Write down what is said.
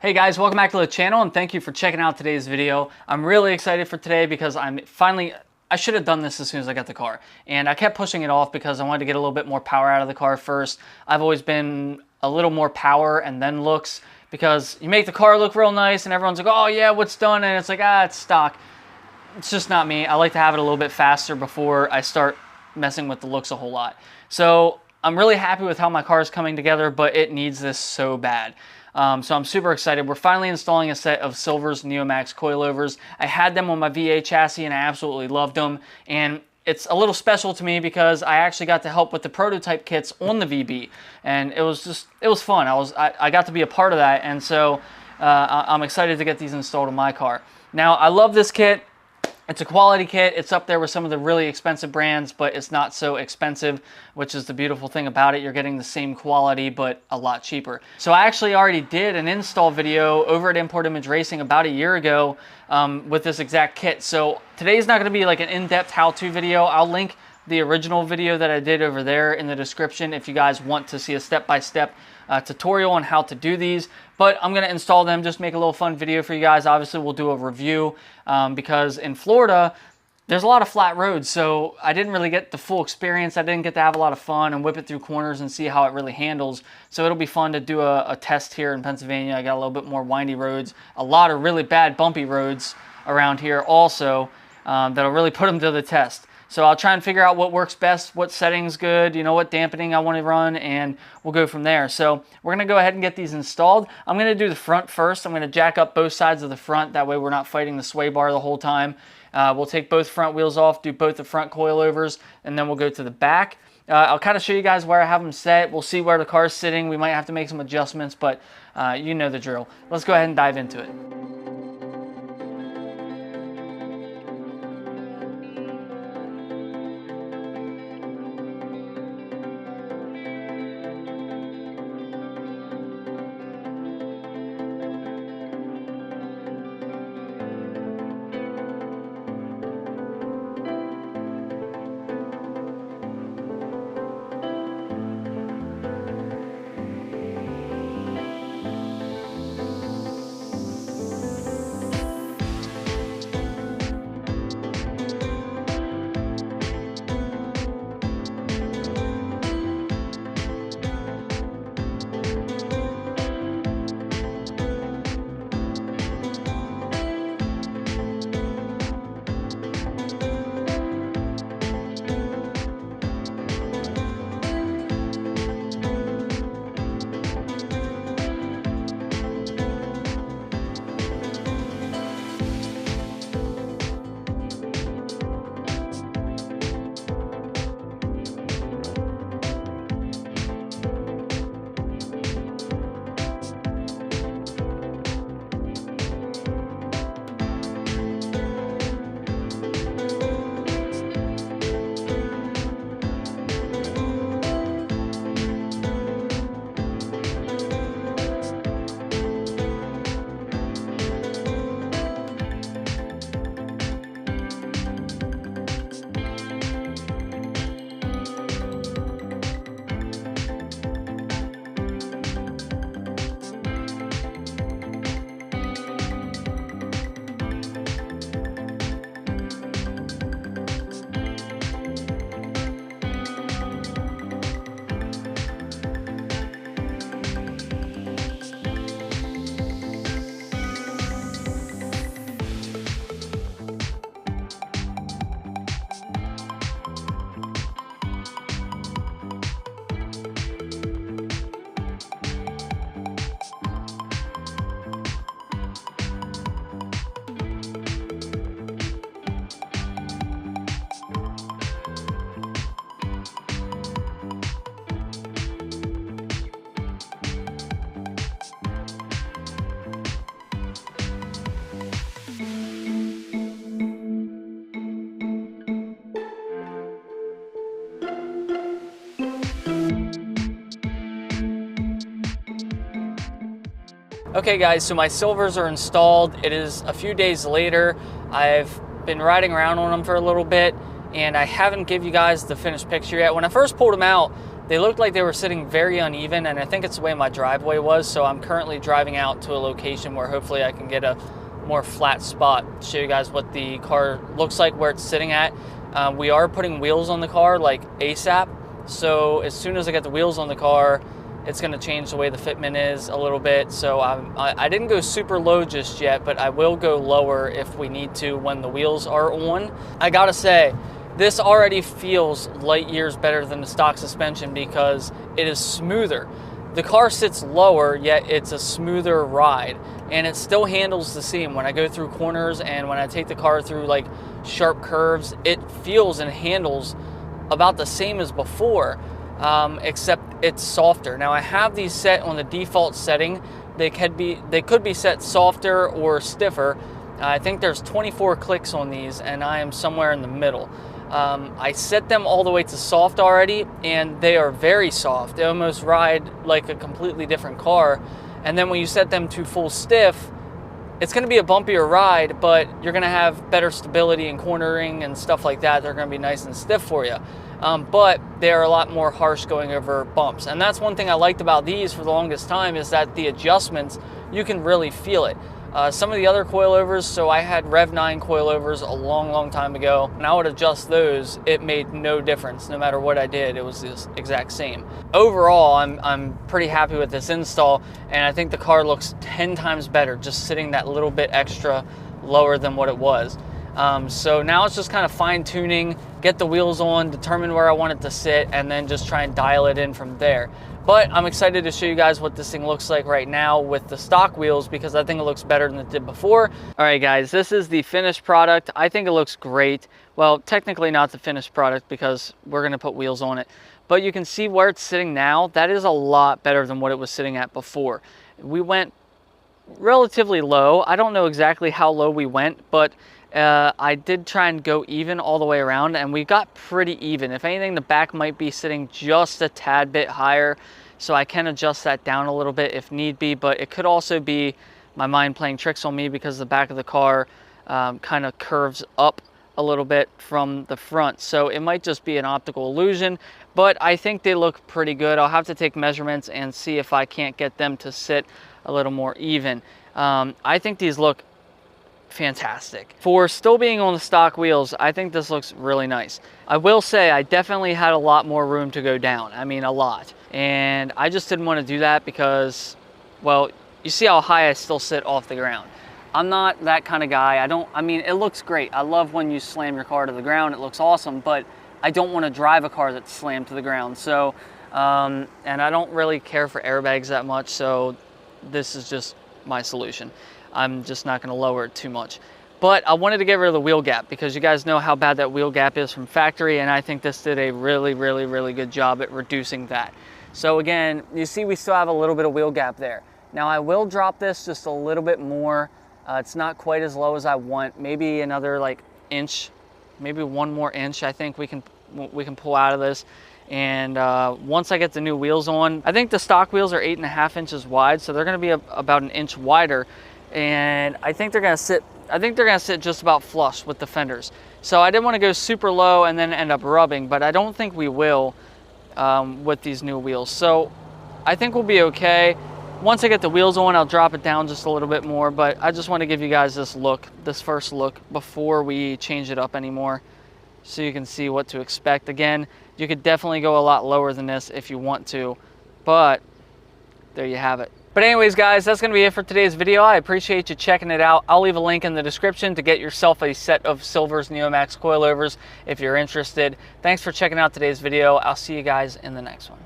Hey guys, welcome back to the channel and thank you for checking out today's video. I'm really excited for today because I should have done this as soon as I got the car. And I kept pushing it off because I wanted to get a little bit more power out of the car first. I've always been a little more power and then looks, because you make the car look real nice and everyone's like, oh yeah, what's done? And it's like, it's stock. It's just not me. I like to have it a little bit faster before I start messing with the looks a whole lot. So I'm really happy with how my car is coming together, but it needs this so bad. So I'm super excited. We're finally installing a set of Silver's Neomax coilovers. I had them on my V8 chassis and I absolutely loved them. And it's a little special to me because I actually got to help with the prototype kits on the VB. And it was fun. I got to be a part of that. And so I'm excited to get these installed in my car. Now, I love this kit. It's a quality kit. It's up there with some of the really expensive brands, but it's not so expensive, which is the beautiful thing about it. You're getting the same quality, but a lot cheaper. So I actually already did an install video over at Import Image Racing about a year ago with this exact kit. So today's not going to be like an in-depth how-to video. I'll link the original video that I did over there in the description if you guys want to see a step-by-step tutorial on how to do these. But I'm going to install them, just make a little fun video for you guys. Obviously, we'll do a review because in Florida, there's a lot of flat roads, so I didn't really get the full experience. I didn't get to have a lot of fun and whip it through corners and see how it really handles. So it'll be fun to do a test here in Pennsylvania. I got a little bit more windy roads, a lot of really bad bumpy roads around here also that'll really put them to the test. So I'll try and figure out what works best, what setting's good, you know, what dampening I want to run, and we'll go from there. So we're going to go ahead and get these installed. I'm going to do the front first. I'm going to jack up both sides of the front. That way we're not fighting the sway bar the whole time. We'll take both front wheels off, do both the front coilovers, and then we'll go to the back. I'll kind of show you guys where I have them set. We'll see where the car's sitting. We might have to make some adjustments, but you know the drill. Let's go ahead and dive into it. Okay guys, so my Silvers are installed. It is a few days later. I've been riding around on them for a little bit and I haven't give you guys the finished picture yet. When I first pulled them out, they looked like they were sitting very uneven, and I think it's the way my driveway was. So I'm currently driving out to a location where hopefully I can get a more flat spot, show you guys what the car looks like, where it's sitting at. We are putting wheels on the car like ASAP, so as soon as I get the wheels on the car, it's going to change the way the fitment is a little bit. So I didn't go super low just yet, but I will go lower if we need to when the wheels are on. I gotta say, this already feels light years better than the stock suspension because it is smoother. The car sits lower, yet it's a smoother ride, and it still handles the same. When I go through corners and when I take the car through like sharp curves, it feels and handles about the same as before, except it's softer. Now I have these set on the default setting. They could be set softer or stiffer. I think there's 24 clicks on these, and I am somewhere in the middle. I set them all the way to soft already, and they are very soft. They almost ride like a completely different car. And then when you set them to full stiff, it's going to be a bumpier ride, but you're going to have better stability and cornering and stuff like that. They're going to be nice and stiff for you. But they're a lot more harsh going over bumps. And that's one thing I liked about these for the longest time, is that the adjustments, you can really feel it. Some of the other coilovers, so I had Rev 9 coilovers a long time ago, and I would adjust those. It made no difference. No matter what I did, it was the exact same. Overall, I'm pretty happy with this install, and I think the car looks 10 times better just sitting that little bit extra lower than what it was. So now it's just kind of fine tuning, get the wheels on, determine where I want it to sit, and then just try and dial it in from there. But I'm excited to show you guys what this thing looks like right now with the stock wheels, because I think it looks better than it did before. All right, guys, this is the finished product. I think it looks great. Well, technically not the finished product because we're going to put wheels on it. But you can see where it's sitting now. That is a lot better than what it was sitting at before. We went relatively low. I don't know exactly how low we went, but I did try and go even all the way around, and we got pretty even. If anything, the back might be sitting just a tad bit higher, so I can adjust that down a little bit if need be, but it could also be my mind playing tricks on me because the back of the car kind of curves up a little bit from the front, so it might just be an optical illusion, but I think they look pretty good. I'll have to take measurements and see if I can't get them to sit a little more even. I think these look fantastic. For still being on the stock wheels, I think this looks really nice. I will say I definitely had a lot more room to go down. I mean, a lot. And I just didn't want to do that because, well, you see how high I still sit off the ground. I'm not that kind of guy. I mean, it looks great. I love when you slam your car to the ground. It looks awesome, but I don't want to drive a car that's slammed to the ground. So, and I don't really care for airbags that much, so this is just my solution. I'm just not going to lower it too much. But I wanted to get rid of the wheel gap because you guys know how bad that wheel gap is from factory, and I think this did a really good job at reducing that. So again, you see we still have a little bit of wheel gap there. Now I will drop this just a little bit more. It's not quite as low as I want. Maybe another like inch, maybe one more inch I think we can pull out of this. And once I get the new wheels on, I think the stock wheels are 8.5 inches wide, so they're going to be about an inch wider. And I think they're going to sit just about flush with the fenders. So I didn't want to go super low and then end up rubbing, but I don't think we will with these new wheels. So I think we'll be okay. Once I get the wheels on, I'll drop it down just a little bit more, but I just want to give you guys this first look before we change it up anymore, so you can see what to expect. Again, you could definitely go a lot lower than this if you want to, but there you have it. But anyways, guys, that's going to be it for today's video. I appreciate you checking it out. I'll leave a link in the description to get yourself a set of Silver's Neomax coilovers if you're interested. Thanks for checking out today's video. I'll see you guys in the next one.